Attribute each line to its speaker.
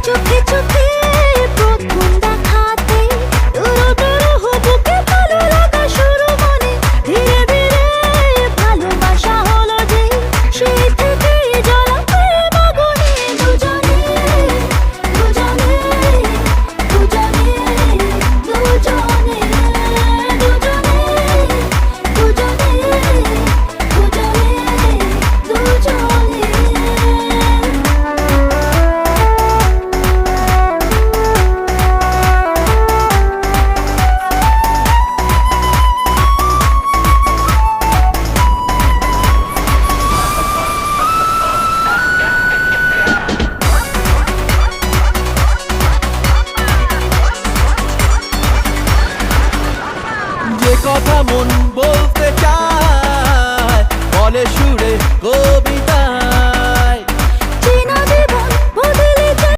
Speaker 1: চোখে চোখে প্রথম দেখাতে দুরু দুরু বুকে ভালো লাগা শুরু মনে ধীরে ধীরে ভালোবাসা হলো যে সেই থেকে জ্বলা প্রেম আগুনে দুজনে দুজনে দুজনে দুজনে
Speaker 2: যে কথা মন বলতে চায় বলে